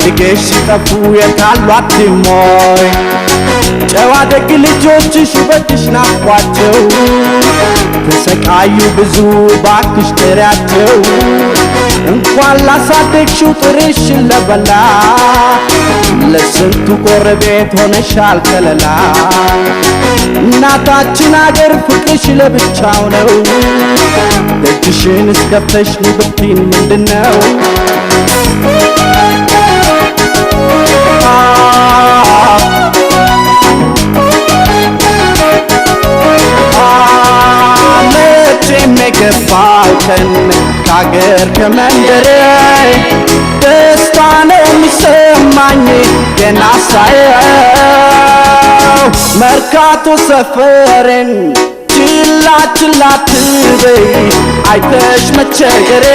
ፈልገሽ ሲጠፉ የታሏት ሞይ ጨዋ ደግ ልጆችሽ ውበትሽ ናፍቋቸው ተሰቃዩ ብዙ ባክሽ ጥሪያቸው እንኳን ላሳደግሽው ጥርሽን ለበላ ለስንቱ ጎረቤት ሆነሻል ከለላ እናታችን አገር ፍቅርሽ ለብቻው ነው ደጅሽን እስከፍተሽ ንብርቲን ምንድነው መገፋውከን ካገር ከመንደሬ ደስታ ነው የሚሰማኝ ገና ሳየው መርካቶ ሰፈሬን ችላ ችላ ትበይ አይተሽ መቸገሬ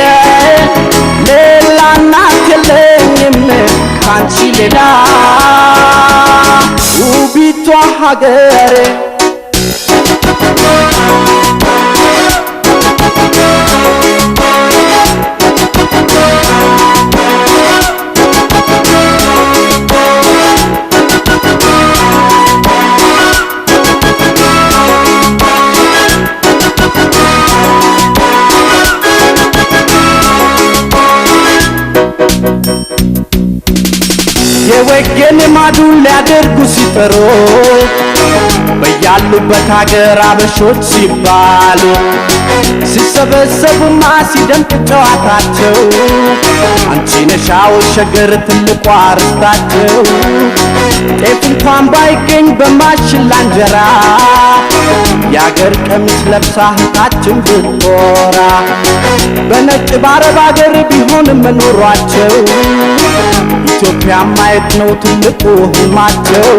ሌላ እናት የለኝም ካንቺ ሌላ ውቢቷ ሀገሬ የወገን ማዱን ሊያደርጉ ሲጠሩ በያሉበት ሀገር አበሾች ሲባሉ ሲሰበሰቡማ ሲደምቅ ጨዋታቸው አንቺ ነሻው ሸገር ትልቋ ርስታቸው ጤፍ እንኳን ባይገኝ በማሽላ እንጀራ የአገር ቀሚስ ለብሳ እህታችን ብትኮራ በነጭ ባረብ አገር ቢሆንም ኑሯቸው ኢትዮጵያ ማየት ነው ትልቁ ህልማቸው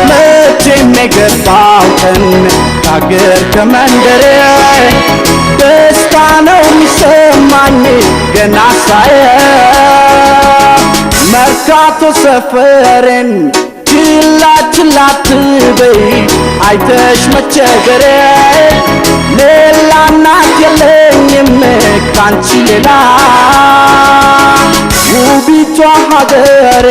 መቼም የገባው ቀን ካገር ከመንደሬ ደስታ ነው የሚሰማኝ ገና ሳየው መርካቶ ሰፈሬን ችላ ችላ ትበይ አይተሽ መቸገሬ ሌላ እናት የለኝም ካንቺ ሌላ ውቢቷ ሀገሬ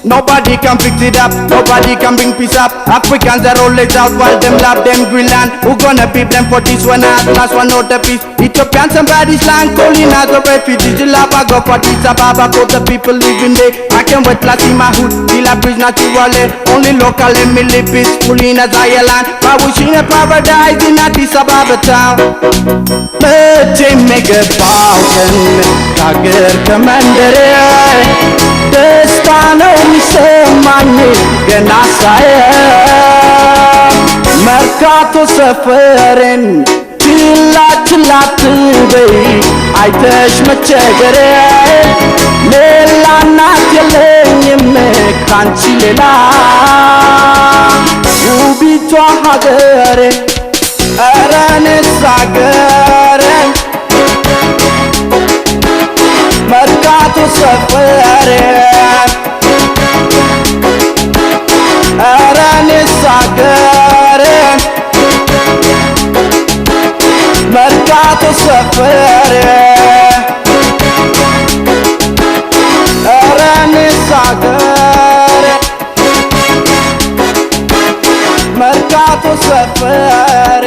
Nobody can fix it up, nobody can bring peace up. Africans are always out while them love them Greenland. Who gonna beat them for this one at last one out the peace? Ethiopian somebody's land calling as a refugee. The lava go for this Ababa for the people living there. I can't wait to see my hood, till I breathe naturally. Only local and me live peacefully in a Zion land. But wishing a paradise in Addis Ababa town. Mejim mege bauken, kager kemendere. ደስታ ነው የሚሰማኝ ገና ሳየው መርካቶ ሰፈሬን ችላ ችላ ትበይ አይተሽ መቸገሬ ሌላ እናት የለኝም ካንቺ ሌላ ውቢቷ ሀገሬ ኧረ እኔስ ሀገሬ መርካቶ ሰፈሬ ኧረ እኔስ ሀገሬ መርካቶ ሰፈሬ ኧረ እኔስ ሀገሬ መርካቶ ሰፈሬ